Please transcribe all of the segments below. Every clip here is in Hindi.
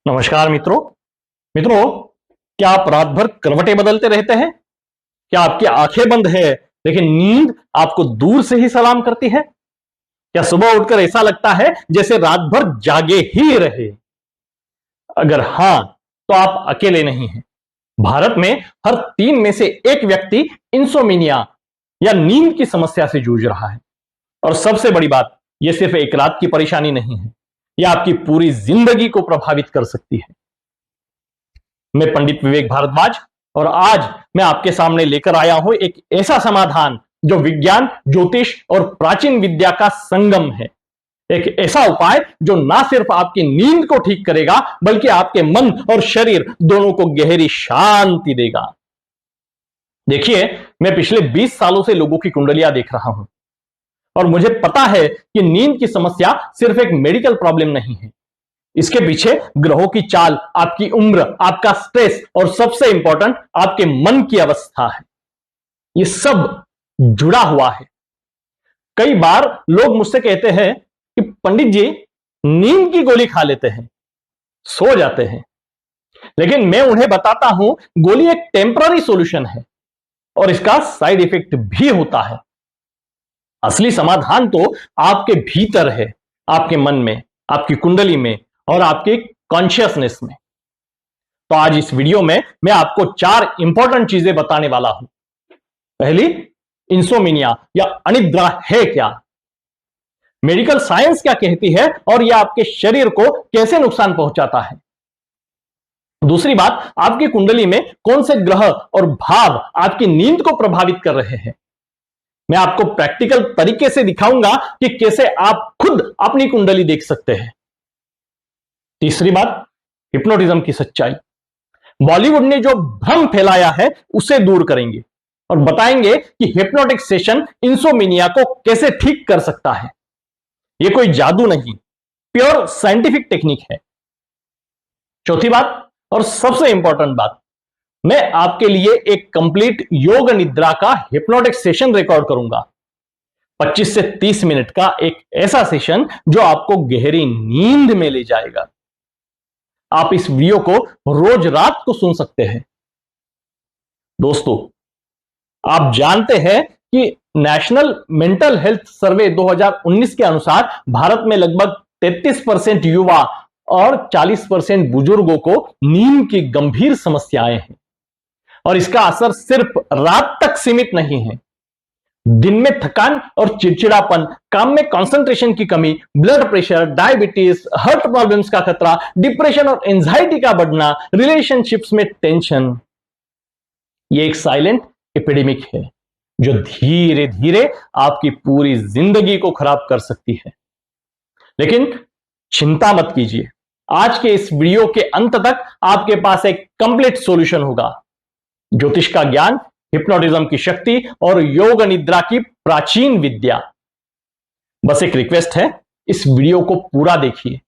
नमस्कार मित्रों। मित्रों, क्या आप रात भर करवटें बदलते रहते हैं? क्या आपकी आंखें बंद है लेकिन नींद आपको दूर से ही सलाम करती है? क्या सुबह उठकर ऐसा लगता है जैसे रात भर जागे ही रहे? अगर हां, तो आप अकेले नहीं हैं। भारत में हर 3 में से एक व्यक्ति इंसोमिनिया या नींद की समस्या से जूझ रहा है। और सबसे बड़ी बात, यह सिर्फ एक रात की परेशानी नहीं है, यह आपकी पूरी जिंदगी को प्रभावित कर सकती है। मैं पंडित विवेक भारद्वाज और आज मैं आपके सामने लेकर आया हूं एक ऐसा समाधान जो विज्ञान, ज्योतिष और प्राचीन विद्या का संगम है। एक ऐसा उपाय जो ना सिर्फ आपकी नींद को ठीक करेगा बल्कि आपके मन और शरीर दोनों को गहरी शांति देगा। देखिए, मैं पिछले 20 सालों से लोगों की कुंडलियां देख रहा हूं और मुझे पता है कि नींद की समस्या सिर्फ एक मेडिकल प्रॉब्लम नहीं है। इसके पीछे ग्रहों की चाल, आपकी उम्र, आपका स्ट्रेस और सबसे इंपॉर्टेंट आपके मन की अवस्था है। ये सब जुड़ा हुआ है। कई बार लोग मुझसे कहते हैं कि पंडित जी, नींद की गोली खा लेते हैं, सो जाते हैं, लेकिन मैं उन्हें बताता हूं गोली एक टेम्पररी सॉल्यूशन है और इसका साइड इफेक्ट भी होता है। असली समाधान तो आपके भीतर है, आपके मन में, आपकी कुंडली में और आपके कॉन्शियसनेस में। तो आज इस वीडियो में मैं आपको 4 इंपॉर्टेंट चीजें बताने वाला हूं। पहली, इंसोमिनिया या अनिद्रा है क्या, मेडिकल साइंस क्या कहती है और यह आपके शरीर को कैसे नुकसान पहुंचाता है। दूसरी बात, आपकी कुंडली में कौन से ग्रह और भाव आपकी नींद को प्रभावित कर रहे हैं। मैं आपको प्रैक्टिकल तरीके से दिखाऊंगा कि कैसे आप खुद अपनी कुंडली देख सकते हैं। तीसरी बात, हिप्नोटिज्म की सच्चाई। बॉलीवुड ने जो भ्रम फैलाया है उसे दूर करेंगे और बताएंगे कि हिप्नोटिक सेशन इंसोमिनिया को कैसे ठीक कर सकता है। यह कोई जादू नहीं, प्योर साइंटिफिक टेक्निक है। चौथी बात और सबसे इंपॉर्टेंट बात, मैं आपके लिए एक कंप्लीट योग निद्रा का हिप्नोटिक सेशन रिकॉर्ड करूंगा। 25 से 30 मिनट का एक ऐसा सेशन जो आपको गहरी नींद में ले जाएगा। आप इस वीडियो को रोज रात को सुन सकते हैं। दोस्तों, आप जानते हैं कि नेशनल मेंटल हेल्थ सर्वे 2019 के अनुसार भारत में लगभग 33% युवा और 40% बुजुर्गों को नींद की गंभीर समस्याएं हैं और इसका असर सिर्फ रात तक सीमित नहीं है। दिन में थकान और चिड़चिड़ापन, काम में कंसंट्रेशन की कमी, blood pressure, diabetes, heart problems का खतरा, डिप्रेशन और एंजाइटी का बढ़ना, रिलेशनशिप्स में टेंशन, यह एक साइलेंट एपिडेमिक है जो धीरे धीरे आपकी पूरी जिंदगी को खराब कर सकती है। लेकिन चिंता मत कीजिए, आज के इस वीडियो के अंत तक आपके पास एक कंप्लीट सॉल्यूशन होगा। ज्योतिष का ज्ञान, हिप्नोटिज्म की शक्ति और योग निद्रा की प्राचीन विद्या। बस एक रिक्वेस्ट है, इस वीडियो को पूरा देखिए,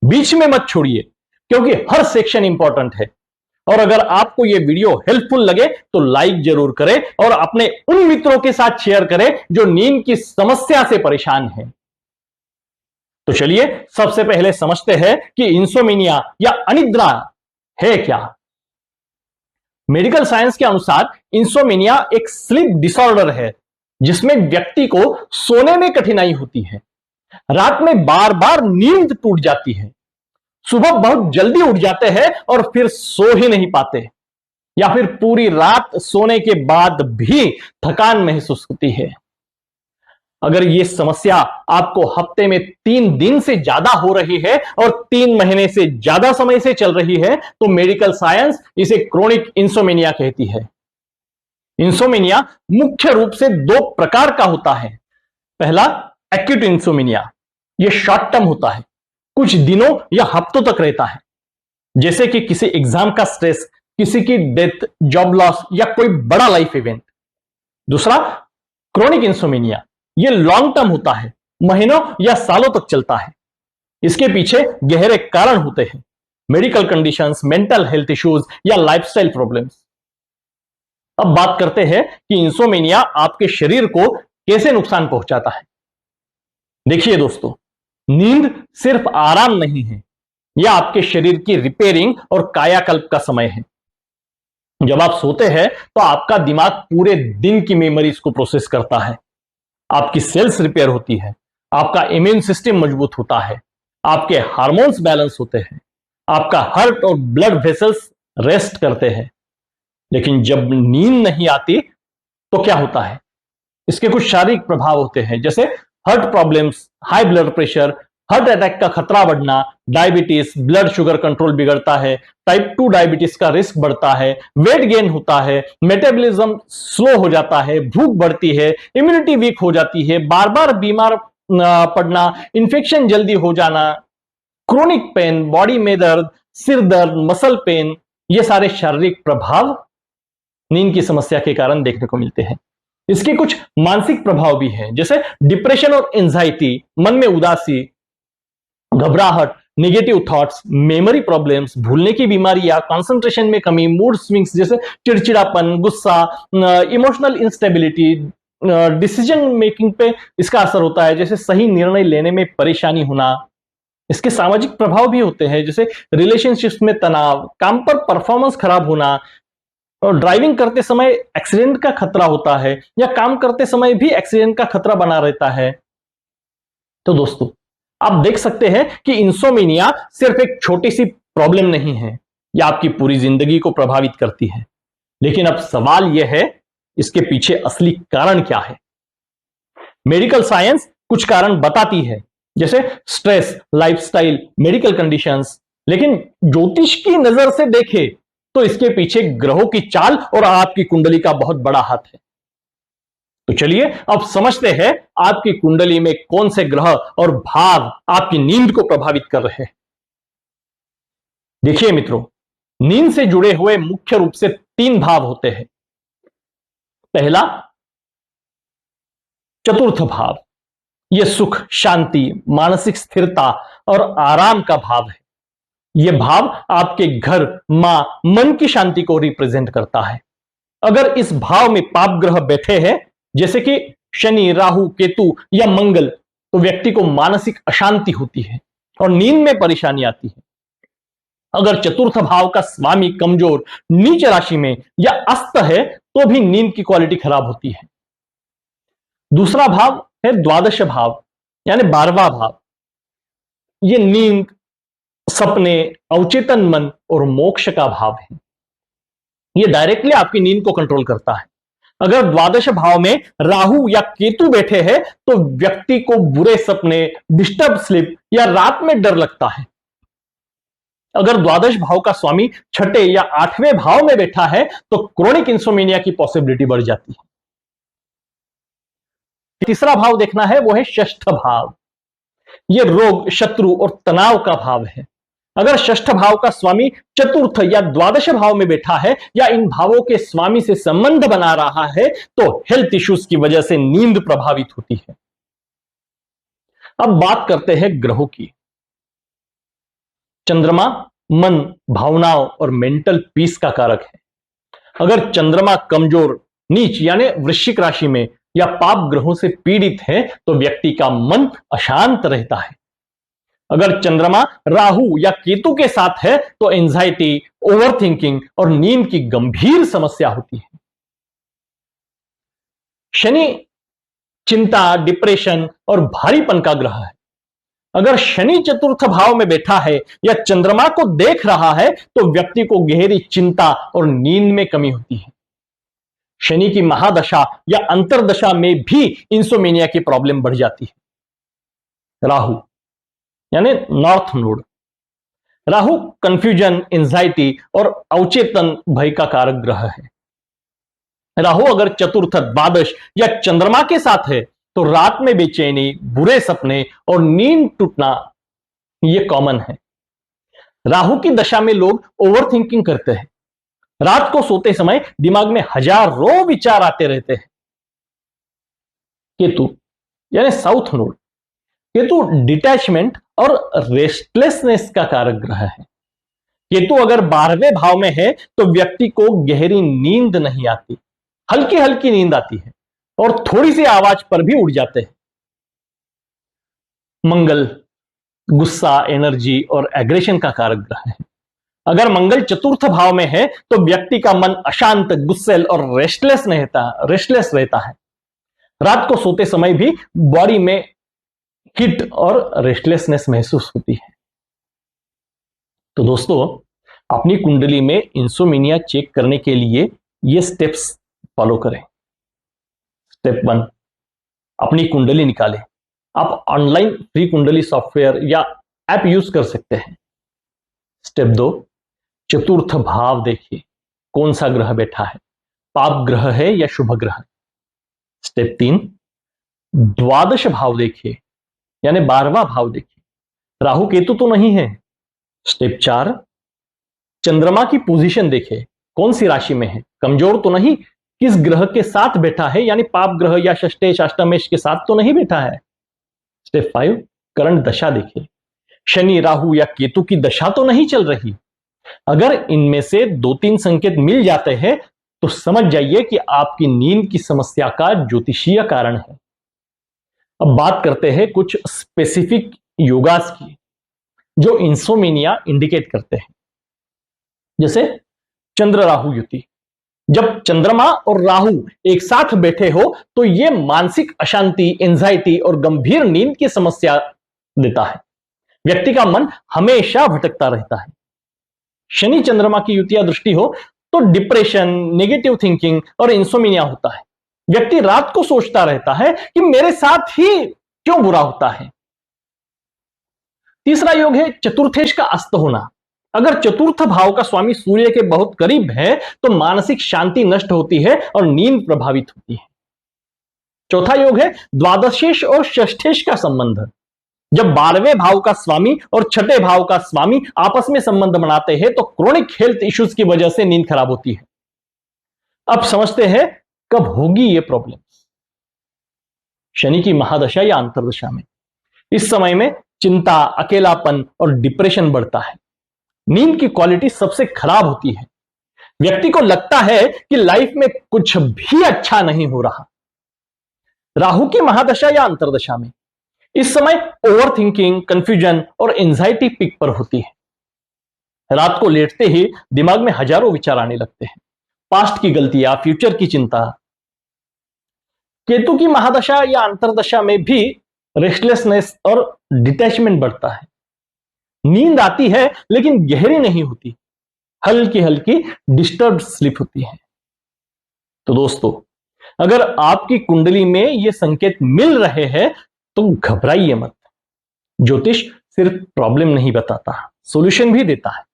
बीच में मत छोड़िए, क्योंकि हर सेक्शन इंपॉर्टेंट है। और अगर आपको यह वीडियो हेल्पफुल लगे तो लाइक जरूर करें और अपने उन मित्रों के साथ शेयर करें जो नींद की समस्या से परेशान हैं। तो चलिए सबसे पहले समझते हैं कि इंसोमिनिया या अनिद्रा है क्या। मेडिकल साइंस के अनुसार इंसोमिनिया एक स्लीप डिसऑर्डर है जिसमें व्यक्ति को सोने में कठिनाई होती है। रात में बार बार नींद टूट जाती है, सुबह बहुत जल्दी उठ जाते हैं और फिर सो ही नहीं पाते, या फिर पूरी रात सोने के बाद भी थकान महसूस होती है। अगर यह समस्या आपको हफ्ते में 3 दिन से ज्यादा हो रही है और 3 महीने से ज्यादा समय से चल रही है तो मेडिकल साइंस इसे क्रोनिक इंसोमिनिया कहती है। इंसोमिनिया मुख्य रूप से 2 प्रकार का होता है। पहला, एक्यूट इंसोमिनिया। यह शॉर्ट टर्म होता है, कुछ दिनों या हफ्तों तक रहता है, जैसे कि किसी एग्जाम का स्ट्रेस, किसी की डेथ, जॉब लॉस या कोई बड़ा लाइफ इवेंट। दूसरा, क्रोनिक इंसोमिनिया। यह लॉन्ग टर्म होता है, महीनों या सालों तक चलता है। इसके पीछे गहरे कारण होते हैं, medical conditions, mental health issues या लाइफस्टाइल प्रॉब्लम्स। अब बात करते हैं कि इंसोमिनिया आपके शरीर को कैसे नुकसान पहुंचाता है। देखिए दोस्तों, नींद सिर्फ आराम नहीं है, यह आपके शरीर की रिपेयरिंग और कायाकल्प का समय है। जब आप सोते हैं तो आपका दिमाग पूरे दिन की मेमोरीज को प्रोसेस करता है, आपकी सेल्स रिपेयर होती है, आपका इम्यून सिस्टम मजबूत होता है, आपके हार्मोन्स बैलेंस होते हैं, आपका हार्ट और ब्लड वेसल्स रेस्ट करते हैं। लेकिन जब नींद नहीं आती तो क्या होता है? इसके कुछ शारीरिक प्रभाव होते हैं, जैसे heart problems, high blood pressure, heart attack का खतरा बढ़ना, डायबिटीज, ब्लड शुगर कंट्रोल बिगड़ता है, टाइप 2 डायबिटीज का रिस्क बढ़ता है, वेट गेन होता है, मेटाबॉलिज्म स्लो हो जाता है, भूख बढ़ती है, इम्यूनिटी वीक हो जाती है, बार बार बीमार पड़ना, इंफेक्शन जल्दी हो जाना, क्रोनिक पेन, बॉडी में दर्द, सिर दर्द, मसल पेन, ये सारे शारीरिक प्रभाव नींद की समस्या के कारण देखने को मिलते हैं। इसके कुछ मानसिक प्रभाव भी हैं, जैसे डिप्रेशन और एंजाइटी, मन में उदासी, घबराहट, नेगेटिव थॉट्स, मेमोरी प्रॉब्लम्स, भूलने की बीमारियां, कंसंट्रेशन में कमी, मूड स्विंग्स जैसे चिड़चिड़ापन, गुस्सा, इमोशनल इंस्टेबिलिटी, डिसीजन मेकिंग पे इसका असर होता है, जैसे सही निर्णय लेने में परेशानी होना। इसके सामाजिक प्रभाव भी होते हैं, जैसे रिलेशनशिप्स में तनाव, काम पर परफॉर्मेंस खराब होना, और ड्राइविंग करते समय एक्सीडेंट का खतरा होता है, या काम करते समय भी एक्सीडेंट का खतरा बना रहता है। तो दोस्तों, आप देख सकते हैं कि इंसोमेनिया सिर्फ एक छोटी सी प्रॉब्लम नहीं है, यह आपकी पूरी जिंदगी को प्रभावित करती है। लेकिन अब सवाल यह है, इसके पीछे असली कारण क्या है? मेडिकल साइंस कुछ कारण बताती है, जैसे स्ट्रेस, लाइफस्टाइल, मेडिकल कंडीशंस। लेकिन ज्योतिष की नजर से देखें तो इसके पीछे ग्रहों की चाल और आपकी कुंडली का बहुत बड़ा हाथ है। तो चलिए अब समझते हैं आपकी कुंडली में कौन से ग्रह और भाव आपकी नींद को प्रभावित कर रहे हैं। देखिए मित्रों, नींद से जुड़े हुए मुख्य रूप से 3 भाव होते हैं। पहला, चतुर्थ भाव, यह सुख, शांति, मानसिक स्थिरता और आराम का भाव है। यह भाव आपके घर, मां, मन की शांति को रिप्रेजेंट करता है। अगर इस भाव में पाप ग्रह बैठे हैं, जैसे कि शनि, राहु, केतु या मंगल, तो व्यक्ति को मानसिक अशांति होती है और नींद में परेशानी आती है। अगर चतुर्थ भाव का स्वामी कमजोर, नीच राशि में या अस्त है, तो भी नींद की क्वालिटी खराब होती है। दूसरा भाव है द्वादश भाव, यानी 12वां भाव। यह नींद, सपने, अवचेतन मन और मोक्ष का भाव है। यह डायरेक्टली आपकी नींद को कंट्रोल करता है। अगर द्वादश भाव में राहु या केतु बैठे हैं, तो व्यक्ति को बुरे सपने, डिस्टर्ब स्लीप या रात में डर लगता है। अगर द्वादश भाव का स्वामी छठे या 8वें भाव में बैठा है, तो क्रोनिक इंसोमेनिया की पॉसिबिलिटी बढ़ जाती है। तीसरा भाव देखना है, वो है षष्ठ भाव। यह रोग, शत्रु और तनाव का भाव है। अगर षष्ठ भाव का स्वामी चतुर्थ या द्वादश भाव में बैठा है या इन भावों के स्वामी से संबंध बना रहा है, तो हेल्थ इश्यूज की वजह से नींद प्रभावित होती है। अब बात करते हैं ग्रहों की। चंद्रमा मन, भावनाओं और मेंटल पीस का कारक है। अगर चंद्रमा कमजोर, नीच यानी वृश्चिक राशि में या पाप ग्रहों से पीड़ित है, तो व्यक्ति का मन अशांत रहता है। अगर चंद्रमा राहु या केतु के साथ है, तो एंजाइटी, ओवरथिंकिंग और नींद की गंभीर समस्या होती है। शनि चिंता, डिप्रेशन और भारीपन का ग्रह है। अगर शनि चतुर्थ भाव में बैठा है या चंद्रमा को देख रहा है, तो व्यक्ति को गहरी चिंता और नींद में कमी होती है। शनि की महादशा या अंतरदशा में भी इंसोमेनिया की प्रॉब्लम बढ़ जाती है। राहु यानी north node, Rahu confusion, anxiety और अवचेतन भय का कारक ग्रह है। राहु अगर चतुर्थ, द्वादश या चंद्रमा के साथ है, तो रात में बेचैनी, बुरे सपने और नींद टूटना यह कॉमन है। राहु की दशा में लोग ओवरथिंकिंग करते हैं। रात को सोते समय दिमाग में हजारों विचार आते रहते हैं। केतु यानी साउथ नोड, केतु डिटैचमेंट और रेस्टलेसनेस का कारक ग्रह है। केतु अगर 12वें भाव में है, तो व्यक्ति को गहरी नींद नहीं आती, हल्की हल्की नींद आती है और थोड़ी सी आवाज पर भी उठ जाते हैं। मंगल गुस्सा, एनर्जी और एग्रेशन का कारक ग्रह है। अगर मंगल चतुर्थ भाव में है तो व्यक्ति का मन अशांत, गुस्सेल और रेस्टलेस रहता है। रात को सोते समय भी बॉडी में हिट और रेस्टलेसनेस महसूस होती है। तो दोस्तों, अपनी कुंडली में इंसोमिनिया चेक करने के लिए ये स्टेप्स फॉलो करें। स्टेप 1, अपनी कुंडली निकालें। आप ऑनलाइन फ्री कुंडली सॉफ्टवेयर या ऐप यूज कर सकते हैं। स्टेप 2, चतुर्थ भाव देखिए, कौन सा ग्रह बैठा है, पाप ग्रह है या शुभ ग्रह। स्टेप 3, द्वादश भाव देखिए, यानी 12वां भाव देखिए, राहु केतु तो नहीं है। स्टेप 4, चंद्रमा की पोजीशन देखे, कौन सी राशि में है, कमजोर तो नहीं, किस ग्रह के साथ बैठा है, यानी पाप ग्रह या षष्ठेश अष्टमेश के साथ तो नहीं बैठा है। स्टेप 5, करंट दशा देखिए, शनि, राहु या केतु की दशा तो नहीं चल रही। अगर इनमें से 2-3 संकेत मिल जाते हैं तो समझ जाइए कि आपकी नींद की समस्या का ज्योतिषीय कारण है। अब बात करते हैं कुछ स्पेसिफिक योगास की जो इंसोमिनिया इंडिकेट करते हैं। जैसे चंद्र राहु युति, जब चंद्रमा और राहु एक साथ बैठे हो तो यह मानसिक अशांति, एंजाइटी और गंभीर नींद की समस्या देता है। व्यक्ति का मन हमेशा भटकता रहता है। शनि चंद्रमा की युति या दृष्टि हो तो डिप्रेशन, नेगेटिव थिंकिंग और इंसोमिनिया होता है। व्यक्ति रात को सोचता रहता है कि मेरे साथ ही क्यों बुरा होता है। तीसरा योग है चतुर्थेश का अस्त होना। अगर चतुर्थ भाव का स्वामी सूर्य के बहुत करीब है तो मानसिक शांति नष्ट होती है और नींद प्रभावित होती है। चौथा योग है द्वादशेश और षष्ठेश का संबंध। जब 12वें भाव का स्वामी और छठे भाव का स्वामी आपस में संबंध बनाते हैं तो क्रोनिक हेल्थ इश्यूज की वजह से नींद खराब होती है। अब समझते हैं कब होगी ये प्रॉब्लम। शनि की महादशा या अंतरदशा में, इस समय में चिंता, अकेलापन और डिप्रेशन बढ़ता है। नींद की क्वालिटी सबसे खराब होती है। व्यक्ति को लगता है कि लाइफ में कुछ भी अच्छा नहीं हो रहा। राहु की महादशा या अंतरदशा में, इस समय ओवर थिंकिंग, कंफ्यूजन और एंजाइटी पीक पर होती है। रात को लेटते ही दिमाग में हजारों विचार आने लगते हैं, पास्ट की गलतियां, फ्यूचर की चिंता। केतु की महादशा या अंतरदशा में भी रेस्टलेसनेस और डिटैचमेंट बढ़ता है। नींद आती है लेकिन गहरी नहीं होती, हल्की हल्की डिस्टर्ब स्लीप होती है। तो दोस्तों, अगर आपकी कुंडली में ये संकेत मिल रहे हैं तो घबराइए मत। ज्योतिष सिर्फ प्रॉब्लम नहीं बताता, सॉल्यूशन भी देता है।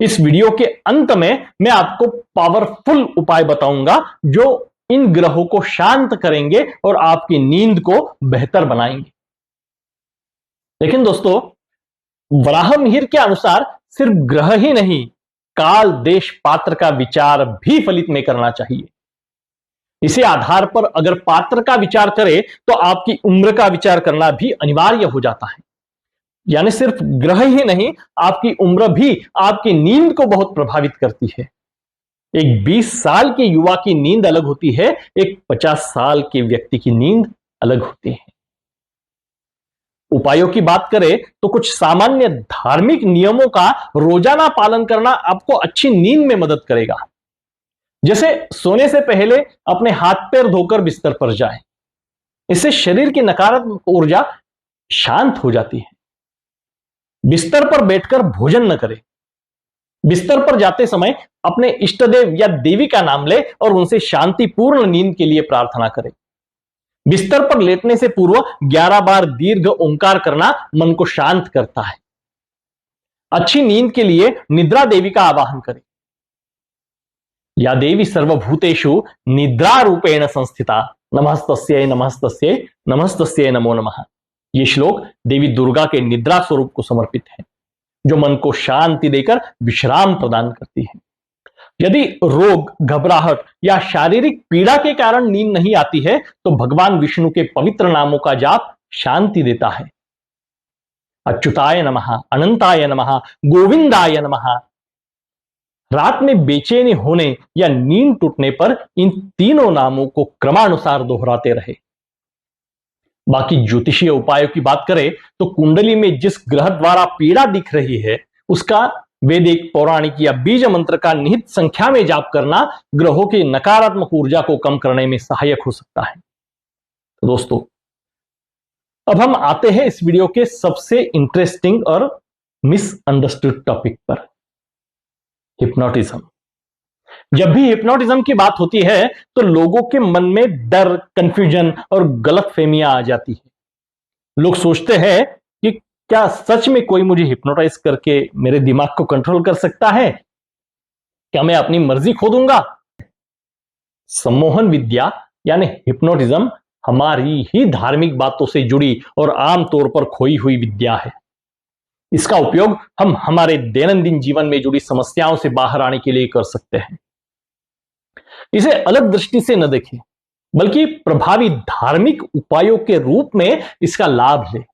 इस वीडियो के अंत में मैं आपको पावरफुल उपाय बताऊंगा जो इन ग्रहों को शांत करेंगे और आपकी नींद को बेहतर बनाएंगे। लेकिन दोस्तों, वराह मिहिर के अनुसार सिर्फ ग्रह ही नहीं, काल, देश, पात्र का विचार भी फलित में करना चाहिए। इसी आधार पर अगर पात्र का विचार करें तो आपकी उम्र का विचार करना भी अनिवार्य हो जाता है। यानी सिर्फ ग्रह ही नहीं, आपकी उम्र भी आपकी नींद को बहुत प्रभावित करती है। एक 20 साल के युवा की नींद अलग होती है, एक 50 साल के व्यक्ति की नींद अलग होती है। उपायों की बात करें तो कुछ सामान्य धार्मिक नियमों का रोजाना पालन करना आपको अच्छी नींद में मदद करेगा। जैसे सोने से पहले अपने हाथ पैर धोकर बिस्तर पर जाएं। इससे शरीर की नकारात्मक ऊर्जा शांत हो जाती है। बिस्तर पर बैठकर भोजन न करें। बिस्तर पर जाते समय अपने इष्टदेव या देवी का नाम लें और उनसे शांतिपूर्ण नींद के लिए प्रार्थना करें। बिस्तर पर लेटने से पूर्व 11 बार दीर्घ ओंकार करना मन को शांत करता है। अच्छी नींद के लिए निद्रा देवी का आवाहन करें। या देवी सर्वभूतेषु निद्रा रूपेण संस्थिता, नमस्तस्यै नमस्तस्यै नमस्तस्यै नमो नमः। यह श्लोक देवी दुर्गा के निद्रा स्वरूप को समर्पित है, जो मन को शांति देकर विश्राम प्रदान करती है। यदि रोग, घबराहट या शारीरिक पीड़ा के कारण नींद नहीं आती है तो भगवान विष्णु के पवित्र नामों का जाप शांति देता है। अच्युताय नमः, अनंताय नमः, गोविंदाय नमः। रात में बेचैनी होने या नींद टूटने पर इन तीनों नामों को क्रमानुसार दोहराते रहे। बाकी ज्योतिषीय उपायों की बात करें तो कुंडली में जिस ग्रह द्वारा पीड़ा दिख रही है उसका वैदिक, पौराणिक या बीज मंत्र का निहित संख्या में जाप करना ग्रहों की नकारात्मक ऊर्जा को कम करने में सहायक हो सकता है। तो दोस्तों, अब हम आते हैं इस वीडियो के सबसे इंटरेस्टिंग और मिसअंडरस्टूड टॉपिक पर, हिप्नोटिज्म। जब भी हिप्नोटिज्म की बात होती है तो लोगों के मन में डर, कंफ्यूजन और गलतफहमियां आ जाती है। लोग सोचते हैं कि क्या सच में कोई मुझे हिप्नोटाइज करके मेरे दिमाग को कंट्रोल कर सकता है? क्या मैं अपनी मर्जी खो दूंगा? सम्मोहन विद्या यानी हिप्नोटिज्म हमारी ही धार्मिक बातों से जुड़ी और आमतौर पर खोई हुई विद्या है। इसका उपयोग हम हमारे दैनंदिन जीवन में जुड़ी समस्याओं से बाहर आने के लिए कर सकते हैं। इसे अलग दृष्टि से न देखें, बल्कि प्रभावी धार्मिक उपायों के रूप में इसका लाभ लें।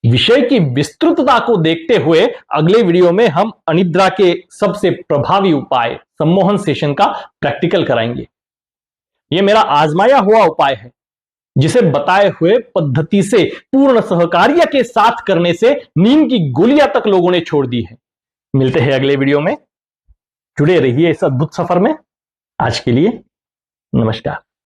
विषय की विस्तृतता को देखते हुए अगले वीडियो में हम अनिद्रा के सबसे प्रभावी उपाय सम्मोहन सेशन का प्रैक्टिकल कराएंगे। यह मेरा आजमाया हुआ उपाय है, जिसे बताए हुए पद्धति से पूर्ण सहकार्य के साथ करने से नींद की गोलियां तक लोगों ने छोड़ दी है। मिलते हैं अगले वीडियो में। जुड़े रहिए इस अद्भुत सफर में। आज के लिए नमस्कार।